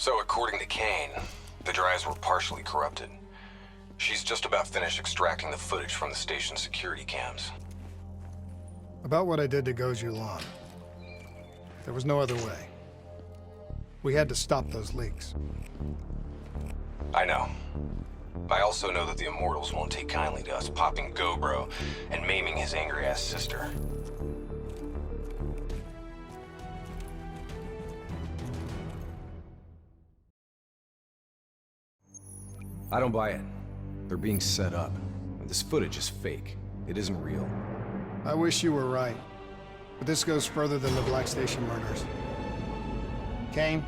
So according to Kane, the drives were partially corrupted. She's just about finished extracting the footage from the station's security cams. About what I did to Goju Lan. There was no other way. We had to stop those leaks. I know. I also know that the Immortals won't take kindly to us popping Gobro and maiming his angry-ass sister. I don't buy it. They're being set up. This footage is fake. It isn't real. I wish you were right. But this goes further than the Black Station murders. Kane,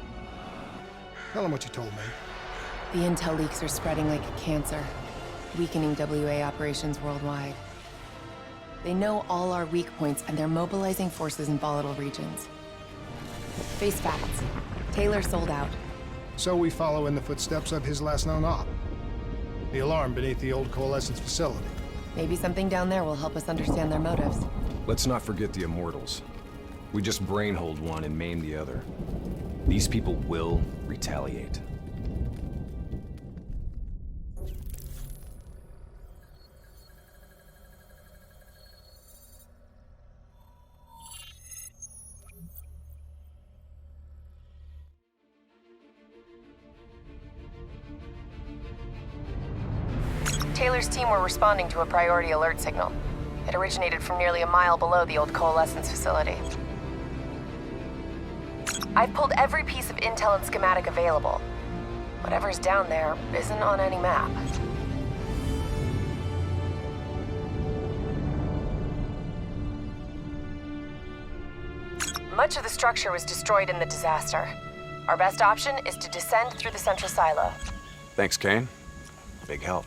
tell him what you told me. The intel leaks are spreading like a cancer, weakening WA operations worldwide. They know all our weak points, and they're mobilizing forces in volatile regions. Face facts. Taylor sold out. So we follow in the footsteps of his last known op. The alarm beneath the old Coalescence facility. Maybe something down there will help us understand their motives. Let's not forget the Immortals. We just brainhold one and maim the other. These people will retaliate. Taylor's team were responding to a priority alert signal. It originated from nearly a mile below the old Coalescence facility. I've pulled every piece of intel and schematic available. Whatever's down there isn't on any map. Much of the structure was destroyed in the disaster. Our best option is to descend through the central silo. Thanks, Kane. Big help.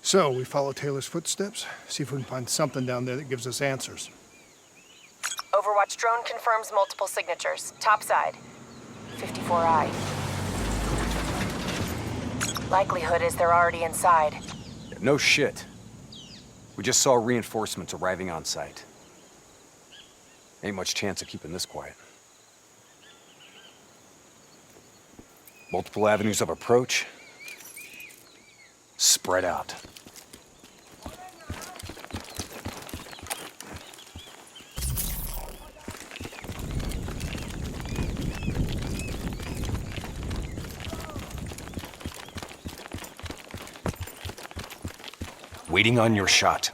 So, we follow Taylor's footsteps, see if we can find something down there that gives us answers. Overwatch drone confirms multiple signatures. Topside. 54I. Likelihood is they're already inside. No shit. We just saw reinforcements arriving on site. Ain't much chance of keeping this quiet. Multiple avenues of approach. Spread out. Waiting on your shot.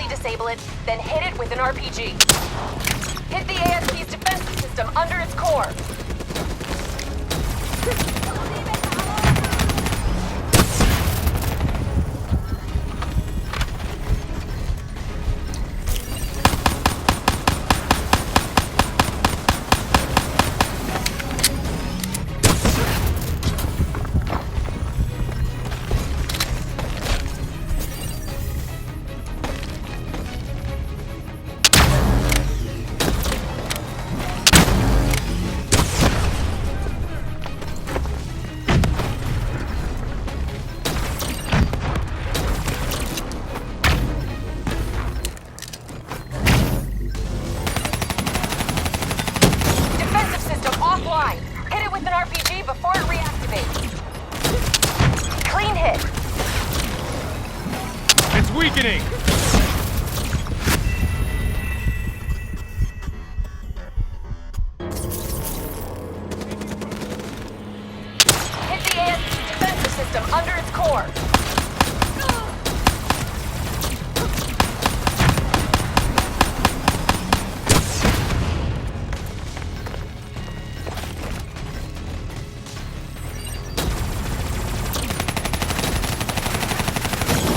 Disable it, then hit it with an RPG. Hit the ASP's defensive system under its core. RPG before it reactivates. Clean hit. It's weakening! Hit the ASP defensive system under its core.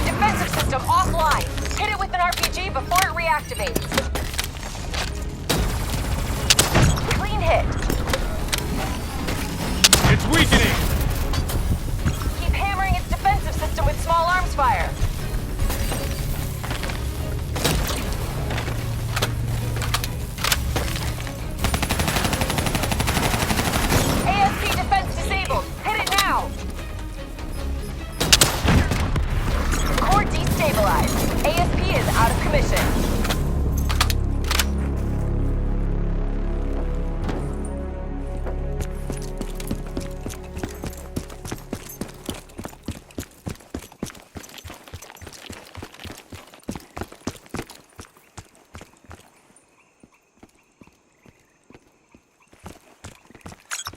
Defensive system offline. Hit it with an RPG before it reactivates. Clean hit. It's weakening! Keep hammering its defensive system with small arms fire. ASP defense disabled. Hit it now. Core destabilized. ASP is out of commission.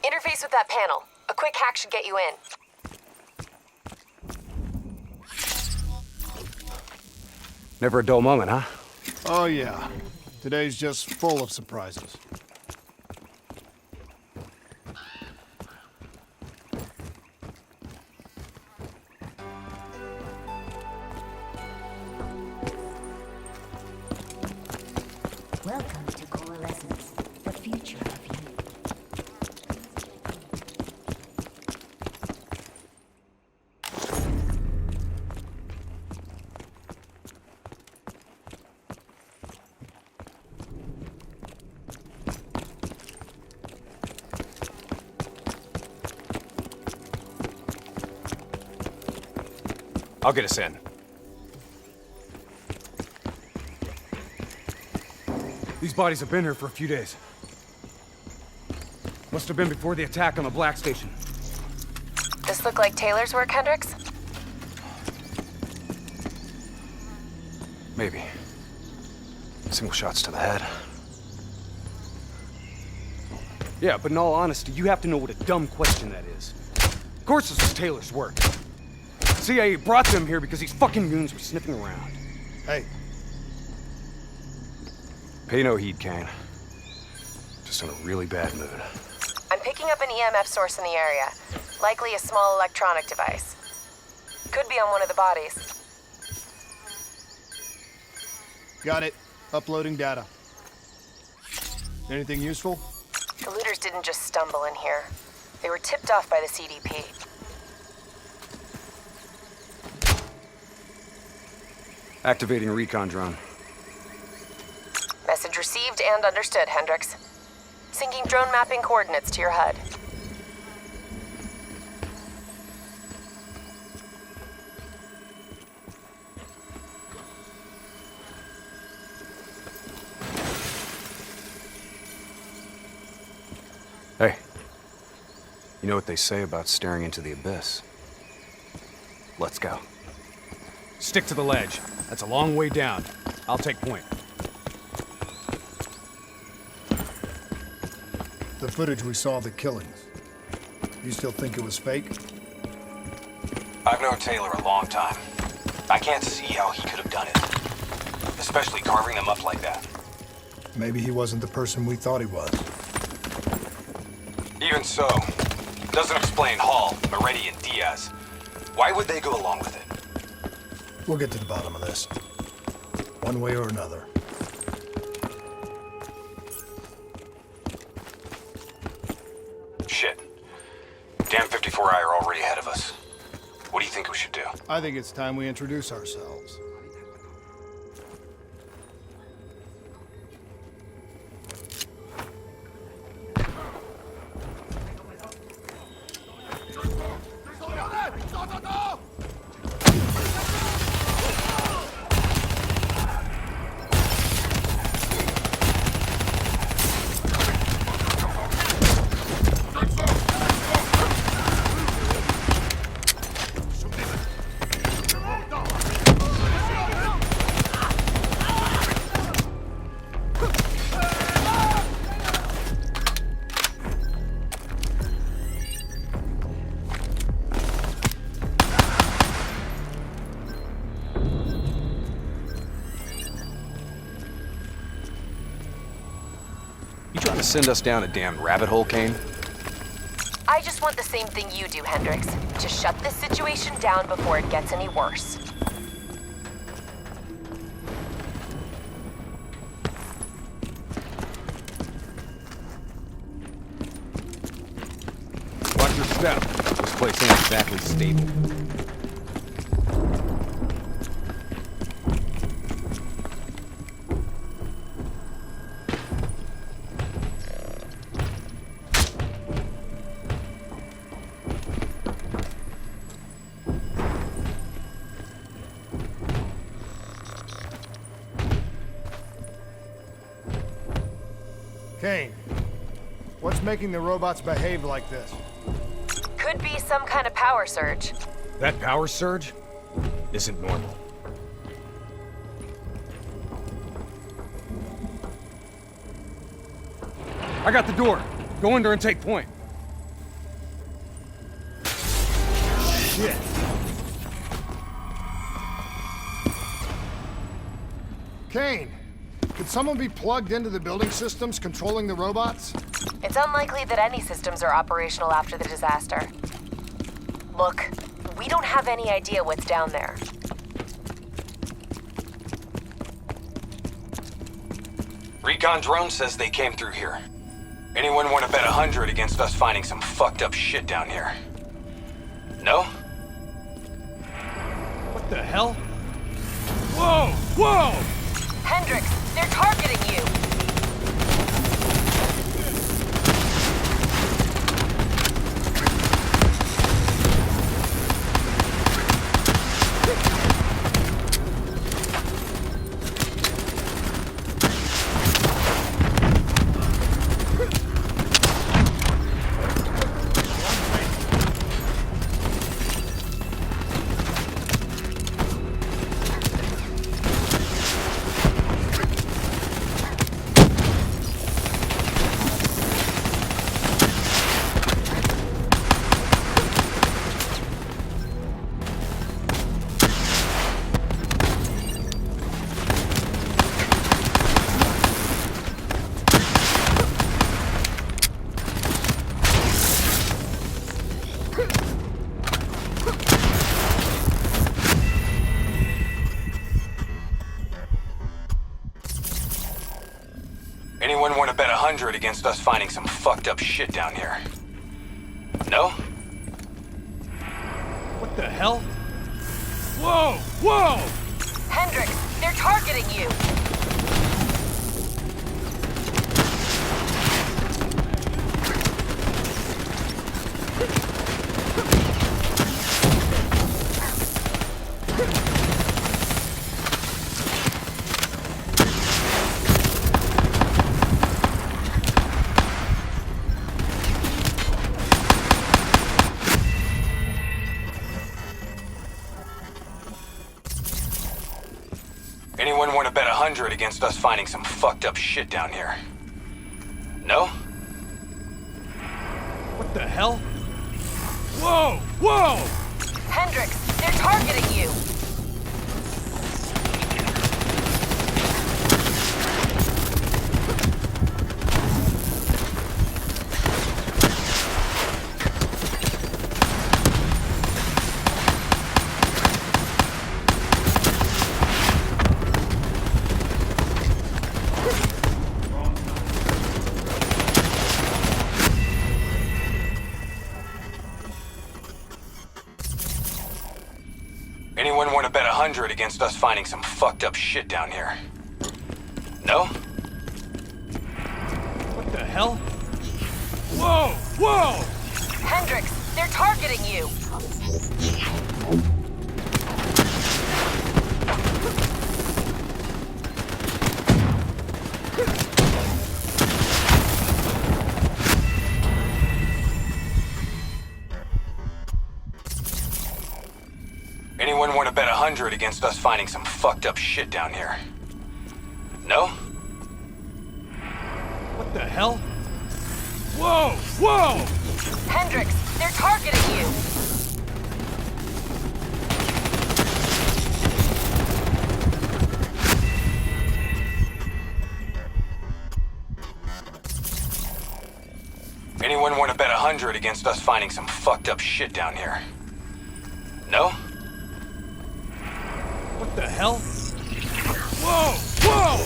Interface with that panel. A quick hack should get you in. Never a dull moment, huh? Oh, yeah. Today's just full of surprises. Welcome to Coalescence, the future of you. I'll get us in. These bodies have been here for a few days. Must have been before the attack on the Black Station. This look like Taylor's work, Hendricks? Maybe. Single shots to the head. Yeah, but in all honesty, you have to know what a dumb question that is. Of course this was Taylor's work. CIA brought them here because these fucking goons were sniffing around. Hey, Pay no heed, Kane. Just in a really bad mood. I'm picking up an EMF source in the area. Likely a small electronic device. Could be on one of the bodies. got it. Uploading data. Anything useful? The looters didn't just stumble in here. They were tipped off by the CDP. Activating recon drone. Message received and understood, Hendricks. Syncing drone mapping coordinates to your HUD. Hey. You know what they say about staring into the abyss? Let's go. Stick to the ledge. That's a long way down. I'll take point. The footage we saw of the killings. You still think it was fake? I've known Taylor a long time. I can't see how he could have done it. Especially carving them up like that. Maybe he wasn't the person we thought he was. Even so, doesn't explain Hall, Moretti, and Diaz. Why would they go along with it? We'll get to the bottom of this. One way or another. Shit. Damn 54I are already ahead of us. What do you think we should do? I think it's time we introduce ourselves. send us down a damn rabbit hole, Kane? I just want the same thing you do, Hendricks. To shut this situation down before it gets any worse. Watch your step. This place ain't exactly stable. Kane, what's making the robots behave like this? Could be some kind of power surge. That power surge isn't normal. I got the door. Go in there and take point. Shit. Kane, could someone be plugged into the building systems controlling the robots? It's unlikely that any systems are operational after the disaster. Look, we don't have any idea what's down there. Recon drone says they came through here. Anyone want to bet 100 against us finding some fucked up shit down here? No? What the hell? Whoa! Whoa! Hendricks, they're targeting you! Anyone want to bet 100 against us finding some fucked up shit down here? No? What the hell? Whoa! Whoa! Hendricks, they're targeting you! Anyone want to bet 100 against us finding some fucked up shit down here? No? What the hell? Whoa! Whoa! Hendricks, they're targeting you! Anyone want to bet 100 against us finding some fucked up shit down here? No? What the hell? Whoa! Whoa! Hendricks, they're targeting you! Anyone want to bet 100 against us finding some fucked up shit down here? No? What the hell? Whoa! Whoa! Hendricks, they're targeting you! wouldn't want to bet 100 against us finding some fucked up shit down here. No? What the hell? Whoa! Whoa!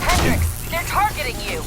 Hendricks, they're targeting you!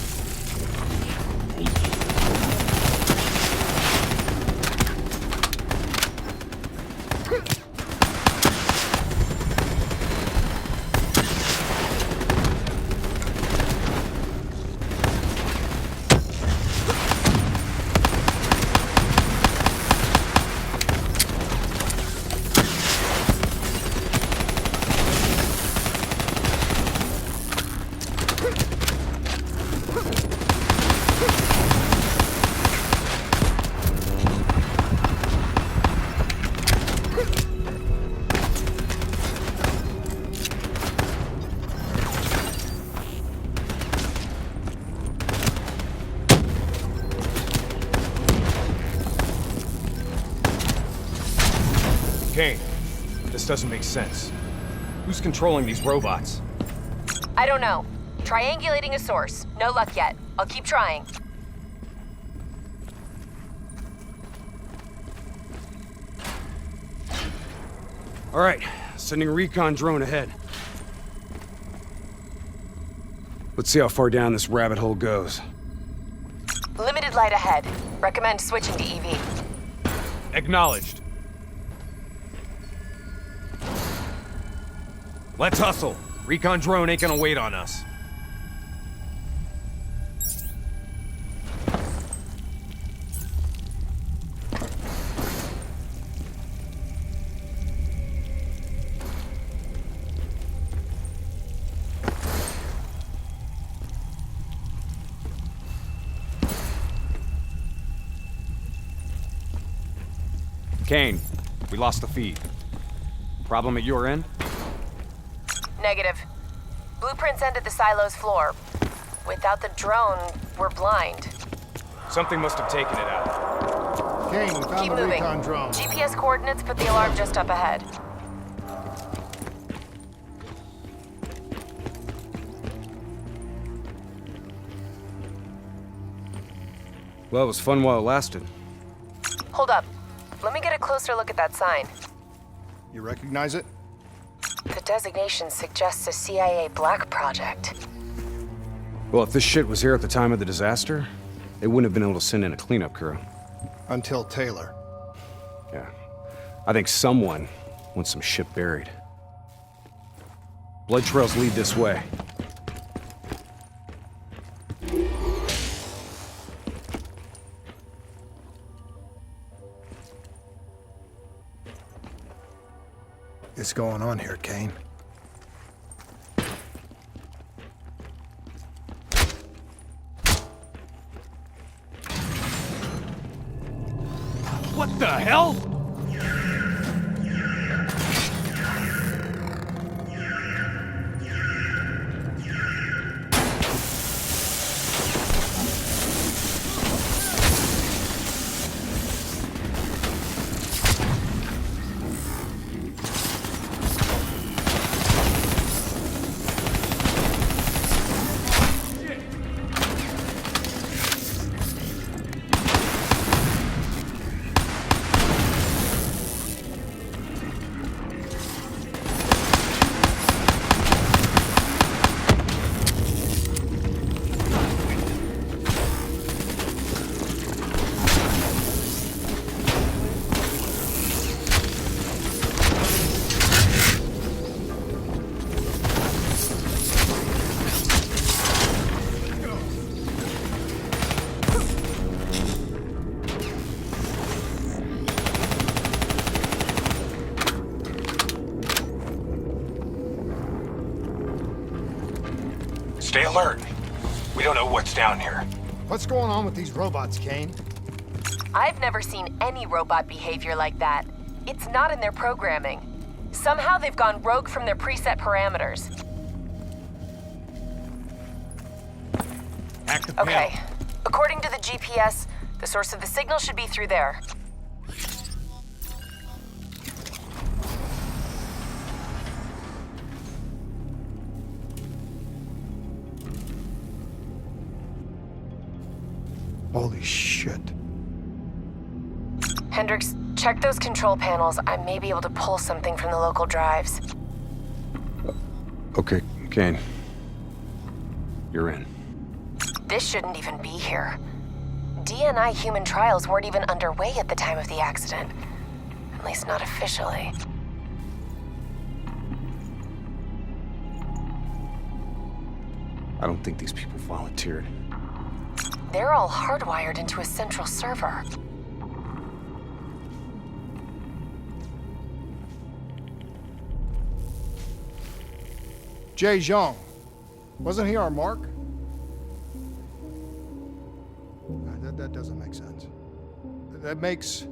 Kane, this doesn't make sense. Who's controlling these robots? I don't know. Triangulating a source. No luck yet. I'll keep trying. All right, sending a recon drone ahead. Let's see how far down this rabbit hole goes. Limited light ahead. Recommend switching to EV. Acknowledged. Let's hustle. Recon drone ain't gonna wait on us. Kane, we lost the feed. Problem at your end? Negative. Blueprints end at the silo's floor. Without the drone, we're blind. Something must have taken it out. Kane, we found Keep the moving. recon drone. GPS coordinates put the alarm just up ahead. Well, it was fun while it lasted. Hold up. Let me get a closer look at that sign. You recognize it? The designation suggests a CIA black project. Well, if this shit was here at the time of the disaster, they wouldn't have been able to send in a cleanup crew. Until Taylor. Yeah. I think someone wants some shit buried. Blood trails lead this way. What's going on here, Kane? What the hell? Stay alert. We don't know what's down here. What's going on with these robots, Kane? I've never seen any robot behavior like that. It's not in their programming. Somehow they've gone rogue from their preset parameters. Hack the panel. Okay. According to the GPS, the source of the signal should be through there. Holy shit. Hendricks, check those control panels. I may be able to pull something from the local drives. Okay, Kane. You're in. This shouldn't even be here. DNI human trials weren't even underway at the time of the accident. At least not officially. I don't think these people volunteered. They're all hardwired into a central server. Jay Zhang. Wasn't he our mark? That doesn't make sense. That makes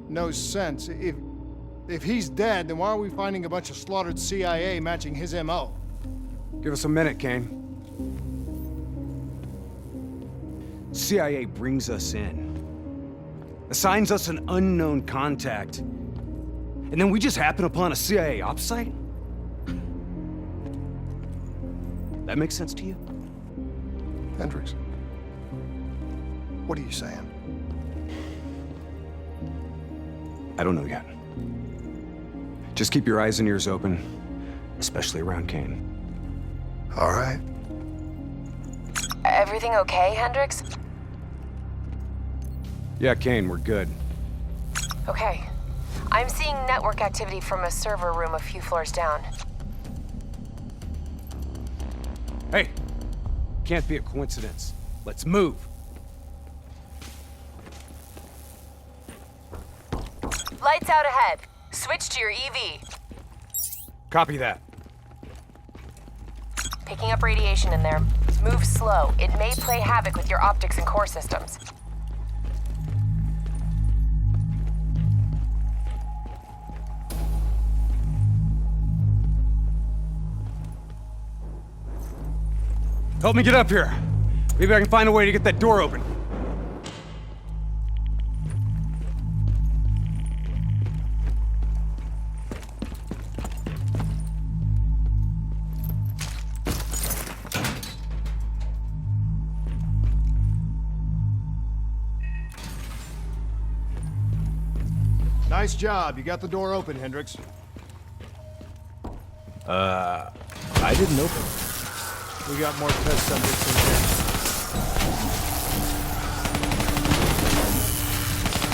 no sense. If he's dead, then why are we finding a bunch of slaughtered CIA matching his MO? Give us a minute, Kane. CIA brings us in, assigns us an unknown contact, and then we just happen upon a CIA ops site? That makes sense to you? Hendricks, what are you saying? I don't know yet. Just keep your eyes and ears open, especially around Kane. All right. Everything okay, Hendricks? Yeah, Kane, we're good. Okay. I'm seeing network activity from a server room a few floors down. Hey, can't be a coincidence. Let's move. Lights out ahead. Switch to your EV. Copy that. Picking up radiation in there. Move slow. It may play havoc with your optics and core systems. Help me get up here. Maybe I can find a way to get that door open. Nice job. You got the door open, Hendricks. I didn't open it. We got more test subjects in here.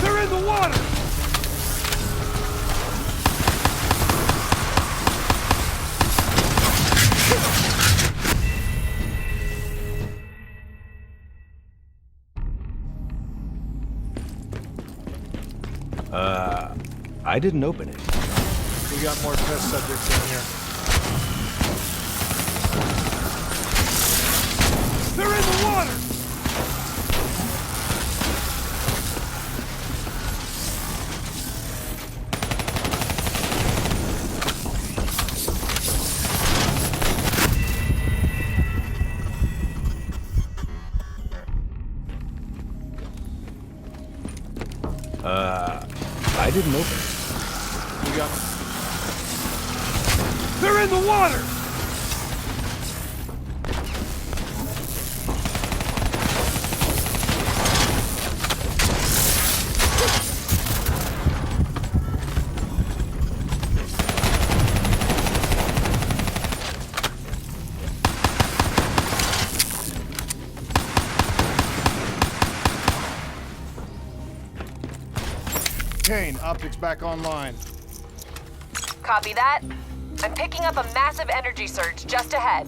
They're in the water! I didn't open it. We got more test subjects in here. They're in the water! I didn't open it. We got... They're in the water! Kane, optics back online. Copy that. I'm picking up a massive energy surge just ahead.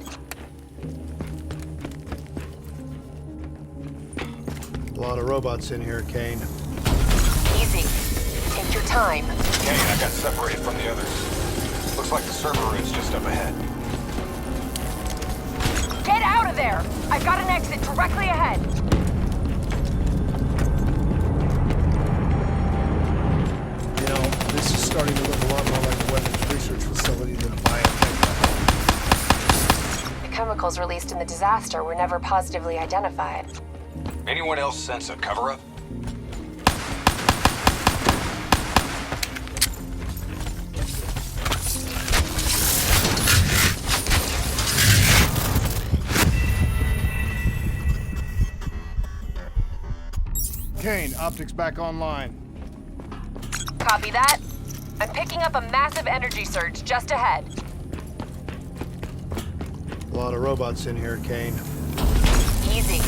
A lot of robots in here, Kane. Easy. Take your time. Kane, I got separated from the others. Looks like the server room's just up ahead. Get out of there! I've got an exit directly ahead. You know, this is starting to look a lot more like a weapons research facility than a biotech lab. The chemicals released in the disaster were never positively identified. Anyone else sense a cover-up? Kane, optics back online. Copy that. I'm picking up a massive energy surge just ahead. A lot of robots in here, Kane. Easy.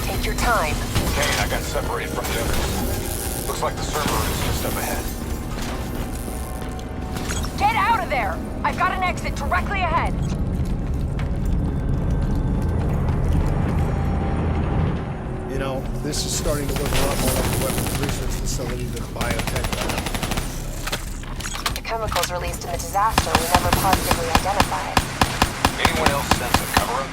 Take your time. Kane, I got separated from the others. Looks like the server room is just up ahead. Get out of there! I've got an exit directly ahead. You know, this is starting to look a lot more like a weapons research facility than a biotech lab. The chemicals released in the disaster were never positively identified. Anyone else sense a cover-up?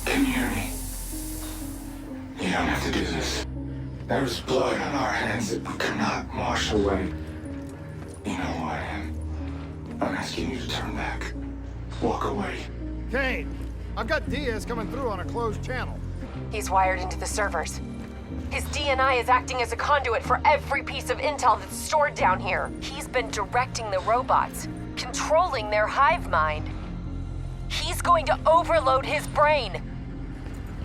Can you hear me? You don't have to do this. There is blood on our hands that we cannot wash away. You know who I am. I'm asking you to turn back. Walk away. Kane, I've got Diaz coming through on a closed channel. He's wired into the servers. His DNI is acting as a conduit for every piece of intel that's stored down here. He's been directing the robots, controlling their hive mind. He's going to overload his brain.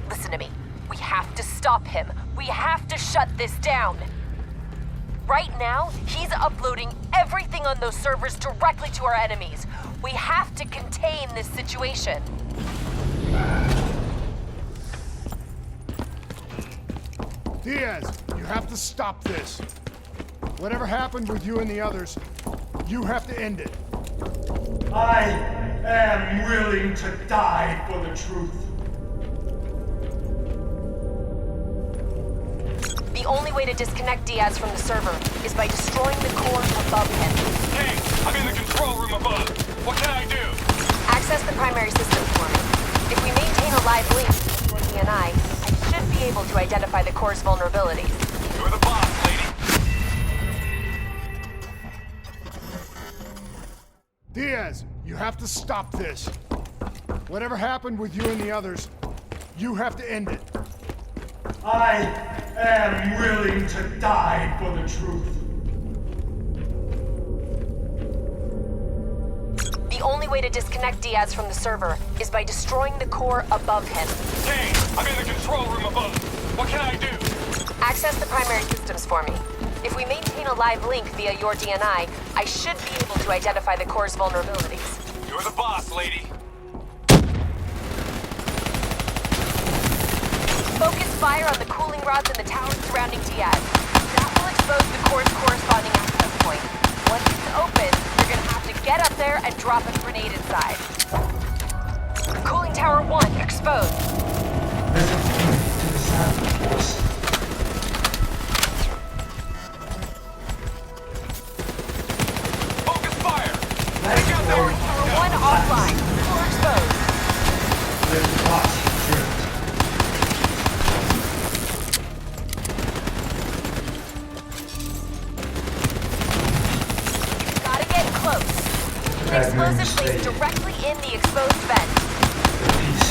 Listen to me. We have to stop him. We have to shut this down. Right now, he's uploading everything on those servers directly to our enemies. We have to contain this situation. Diaz, you have to stop this. Whatever happened with you and the others, you have to end it. I am willing to die for the truth. The only way to disconnect Diaz from the server is by destroying the core above him. Hey, I'm in the control room above. What can I do? Access the primary system for me. If we maintain a live link to your DNI, I should be able to identify the core's vulnerabilities. You're the boss, lady. Diaz, you have to stop this. Whatever happened with you and the others, you have to end it. I am willing to die for the truth. The only way to disconnect Diaz from the server is by destroying the core above him. Kane, I'm in the control room above. What can I do? Access the primary systems for me. If we maintain a live link via your DNI, I should be able to identify the core's vulnerabilities. You're the boss, lady. Focus fire on the cooling rods in the towers surrounding Diaz. That will expose the core's corresponding access point. Once it's open, you're gonna have to get up there and drop a grenade inside. Cooling tower 1 exposed. There's a thing to the sound force. Focus fire. Cooling tower 1 offline. Core exposed. There's a box drift. Gotta get close. The explosive placed directly in the exposed vent. The peace.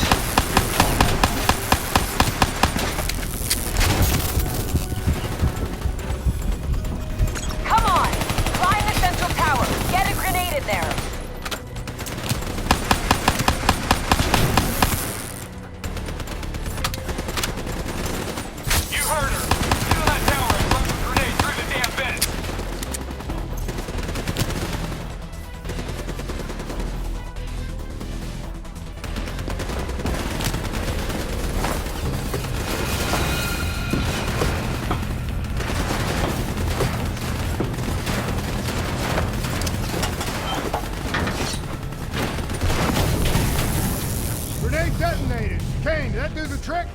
Come on! Climb the central tower. Get a grenade in there. You heard her. Get on that tower and drop a grenade through the damn vent. Grenade detonated. Kane, did that do the trick?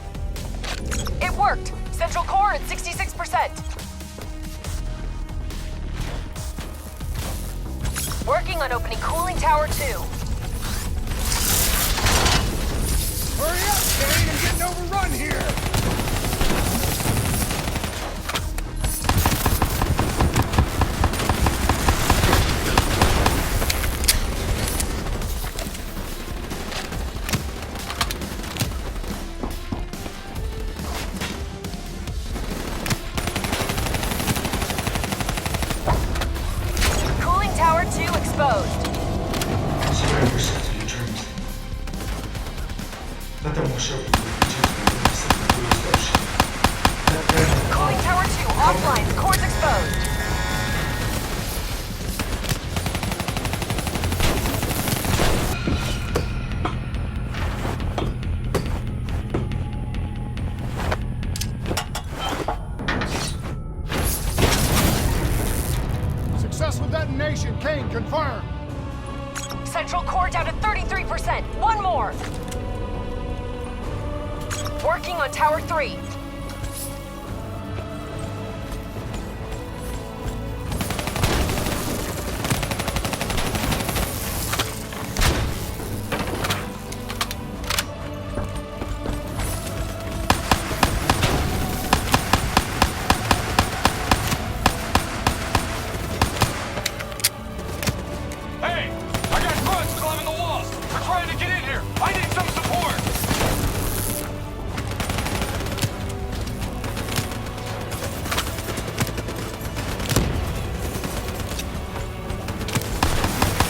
It worked. Central core at 66%. Working on opening cooling tower 2. Hurry up, Kane, I'm getting overrun here. Let them wash over you into the bruised ocean. Let them... Calling Tower 2, offline. Core's exposed. Successful detonation. Kane, confirm. Central core down to 33%. One more. Working on Tower 3. Hey! I got grunts climbing the walls! They're trying to get in here! I need some support!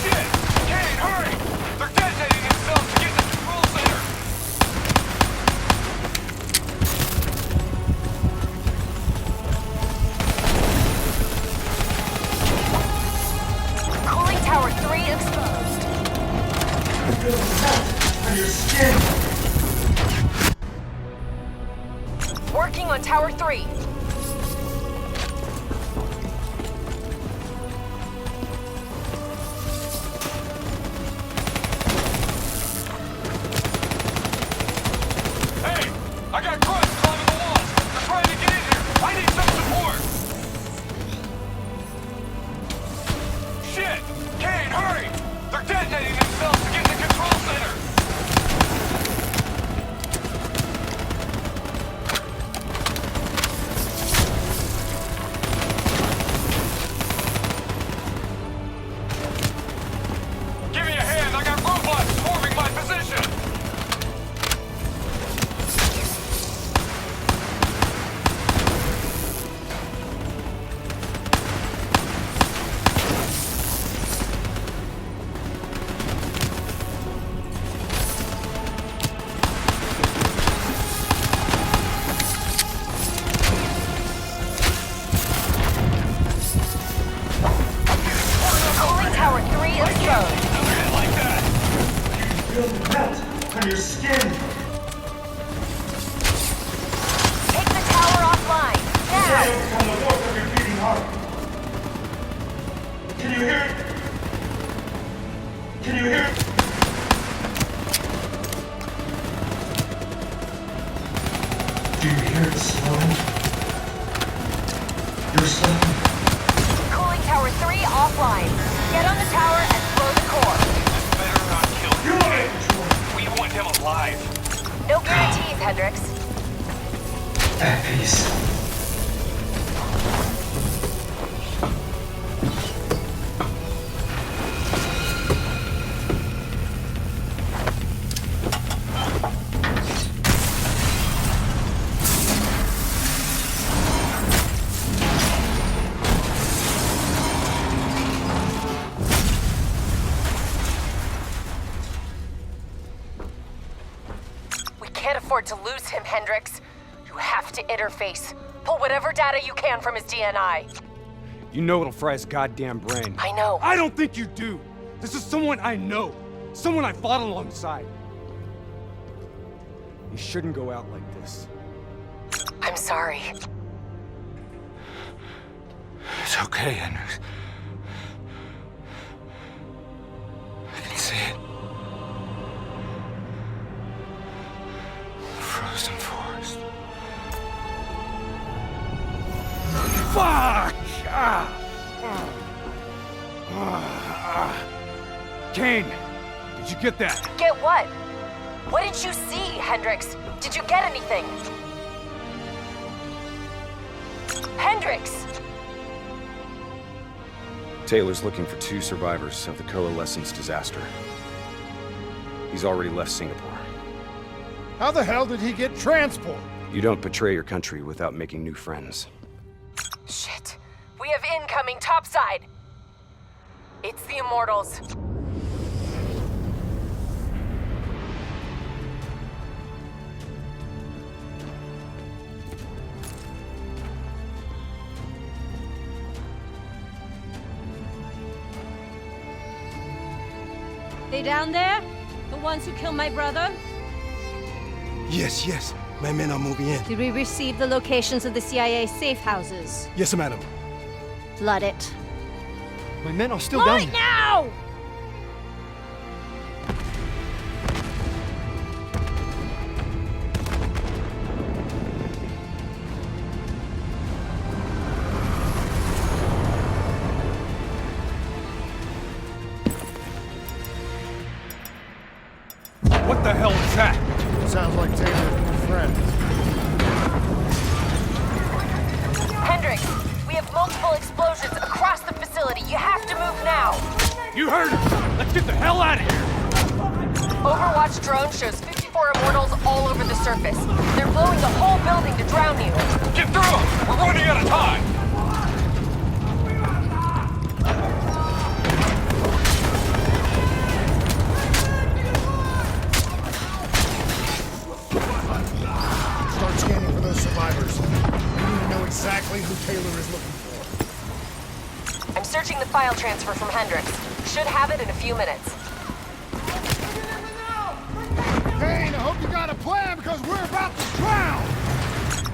Shit! Kane, hurry! They're detonating themselves to get in the control center! Cooling Tower 3 exposed. Feel the melt on your skin. Working on Tower 3. Hey! I got grunts climbing the walls! They're trying to get in here! I need some support! Shit! Kane, hurry! They're detonating themselves to get in the control center! Give me a hand! I got robots swarming my position! Cooling Tower 3 exposed. Like that! Feel the melt on your skin. Take the tower offline. Now. Feel from the warmth of your beating heart. Can you hear it? Can you hear it? Do you hear it slowing? You're slowing. Cooling Tower 3 offline. Get on the tower and blow the core. Better not kill You him. want it, Control. We want him alive. No guarantees, Hendricks. At peace. We can't afford to lose him, Hendricks. You have to interface. Pull whatever data you can from his DNI. You know it'll fry his goddamn brain. I know. I don't think you do. This is someone I know. Someone I fought alongside. You shouldn't go out like this. I'm sorry. It's okay, Hendricks. I can see it. Frozen forest. Fuck! Kane, did you get that? Get what? What did you see, Hendricks? Did you get anything? Hendricks! Taylor's looking for 2 survivors of the Coalescence disaster. He's already left Singapore. How the hell did he get transport? You don't betray your country without making new friends. Shit. We have incoming topside. It's the Immortals. They down there? The ones who killed my brother? Yes. My men are moving in. Did we receive the locations of the CIA safe houses? Yes, madam. Flood it. My men are still Flood down it there. now! What the hell is that? Sounds like Taylor's new friend. Hendricks, we have multiple explosions across the facility. You have to move now. You heard him! Let's get the hell out of here! Overwatch drone shows 54 immortals all over the surface. They're blowing the whole building to drown you. Get through them! We're running out of time! Start scanning for those survivors. We need to know exactly who Taylor is looking for. I'm searching the file transfer from Hendricks. Should have it in a few minutes. Kane, I hope you got a plan because we're about to drown!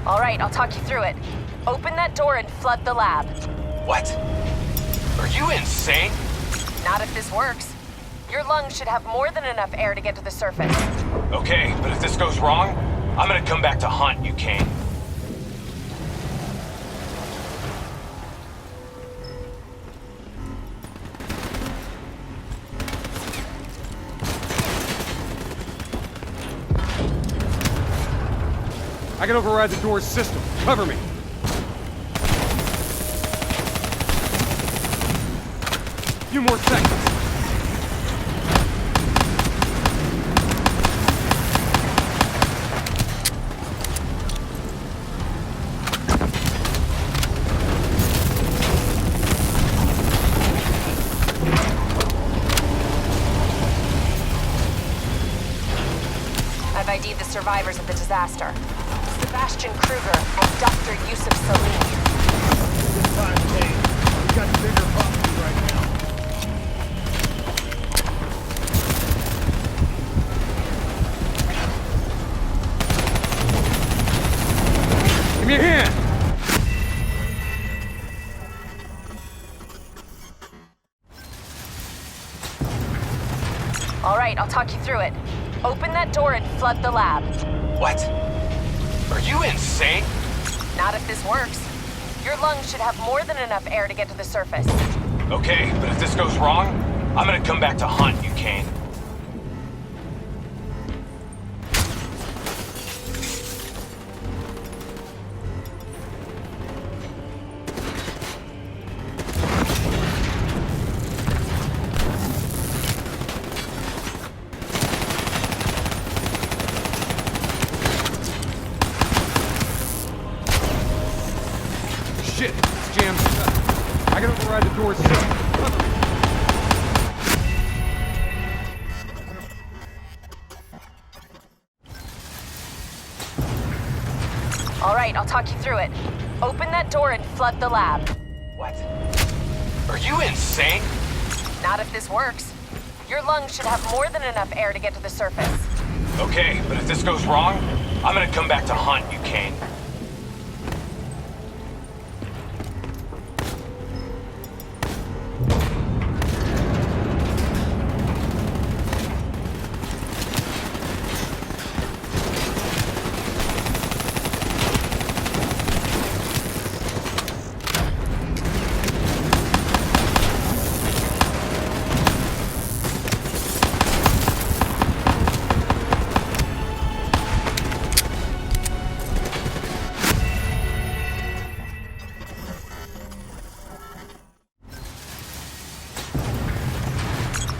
All right, I'll talk you through it. Open that door and flood the lab. What? Are you insane? Not if this works. Your lungs should have more than enough air to get to the surface. Okay, but if this goes wrong, I'm gonna come back to haunt you, Kane. I can override the door's system. Cover me. Few more seconds. I've ID'd the survivors of the disaster. Sebastian Kruger and Dr. Yusuf Salim. Good time, Kane. We got bigger problems right now. Give me a hand! All right, I'll talk you through it. Open that door and flood the lab. What? Are you insane? Not if this works. Your lungs should have more than enough air to get to the surface. Okay, but if this goes wrong, I'm gonna come back to haunt you, Kane. Shit, it's jammed shut. I can override the door's system. Cover me. All right, I'll talk you through it. Open that door and flood the lab. What? Are you insane? Not if this works. Your lungs should have more than enough air to get to the surface. Okay, but if this goes wrong, I'm gonna come back to haunt you, Kane.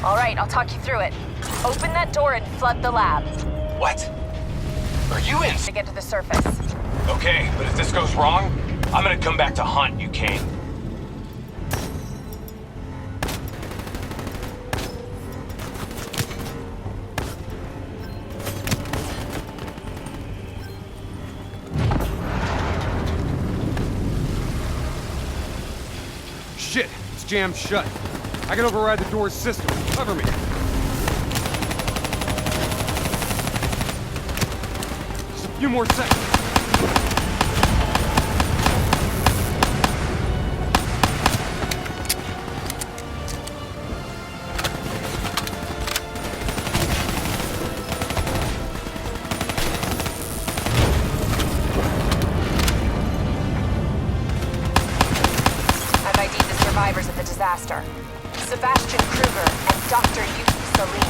All right, I'll talk you through it. Open that door and flood the lab. What? Are you To insane? get to the surface. Okay, but if this goes wrong, I'm gonna come back to haunt you, Kane. Shit, it's jammed shut. I can override the door's system. Cover me. Few more seconds. I've ID'd the survivors of the disaster. Sebastian Kruger and Dr. Yusuf Salim.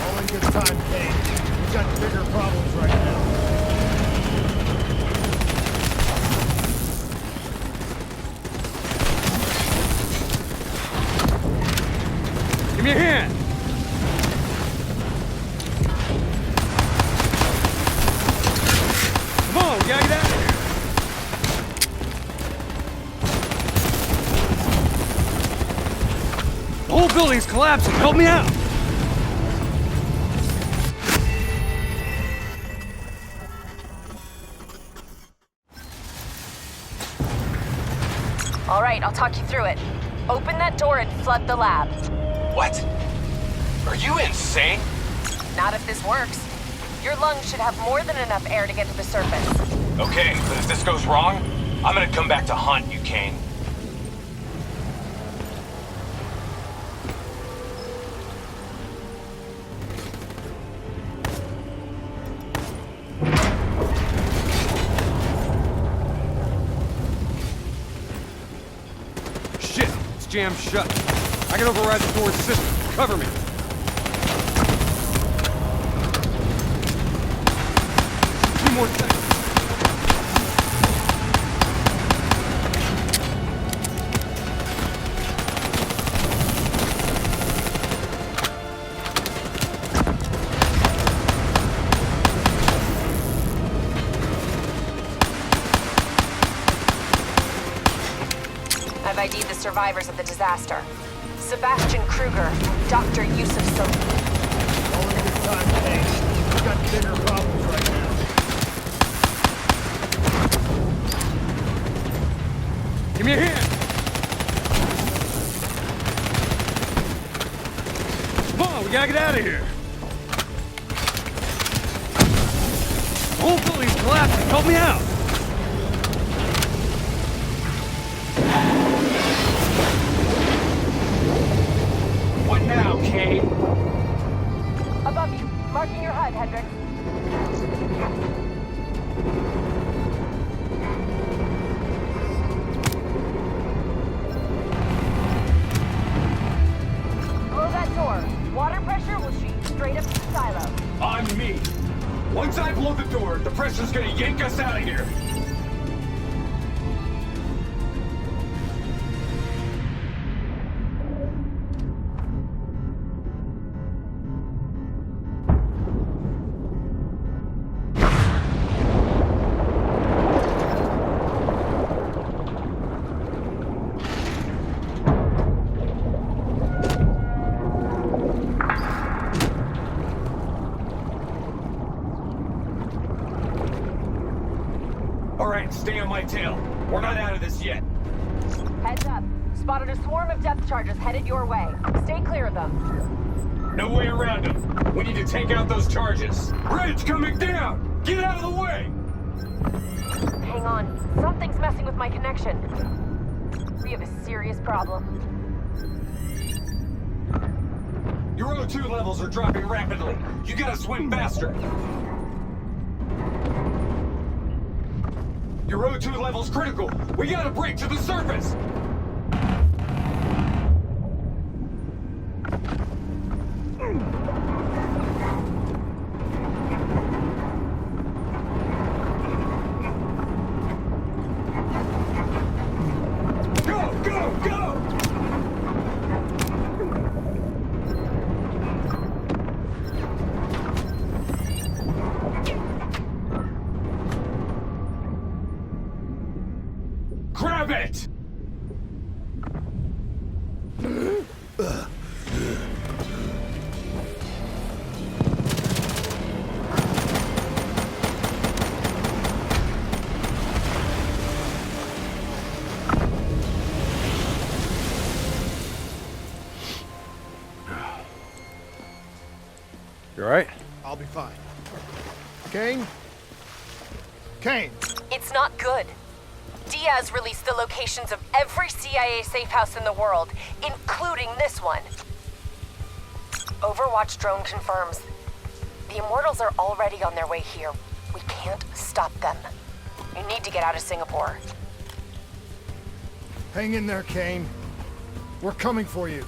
All in good time, Kane. We've got bigger problems right now. Give me a hand! Come on, we gotta get out of here! The whole building's collapsing! Help me out! All right, I'll talk you through it. Open that door and flood the lab. What? Are you insane? Not if this works. Your lungs should have more than enough air to get to the surface. Okay, but if this goes wrong, I'm gonna come back to haunt you, Kane. Shit, it's jammed shut. I can override the door's system. Cover me. Few more seconds. I've ID'd the survivors of the disaster. Sebastian Kruger, Dr. Yusuf Salim. All in good time, Kane. We've got bigger problems right now. Give me a hand! Come on, we gotta get out of here! The whole building's collapsing! Help me out! What now, Kane? Above you, marking your HUD, Hendricks. Close that door. Water pressure will shoot you straight up to the silo. On me. Once I blow the door, the pressure's gonna yank us out of here. All right, stay on my tail. We're not out of this yet. Heads up. Spotted a swarm of depth charges headed your way. Stay clear of them. No way around them. We need to take out those charges. Bridge coming down! Get out of the way! Hang on. Something's messing with my connection. We have a serious problem. Your O2 levels are dropping rapidly. You gotta swim faster. Your O2 level's critical. We gotta break to the surface. Go, go, go! Grab it! You alright? I'll be fine. Kane, Kane! It's not good. Diaz released the locations of every CIA safe house in the world, including this one. Overwatch drone confirms. The Immortals are already on their way here. We can't stop them. You need to get out of Singapore. Hang in there, Kane. We're coming for you.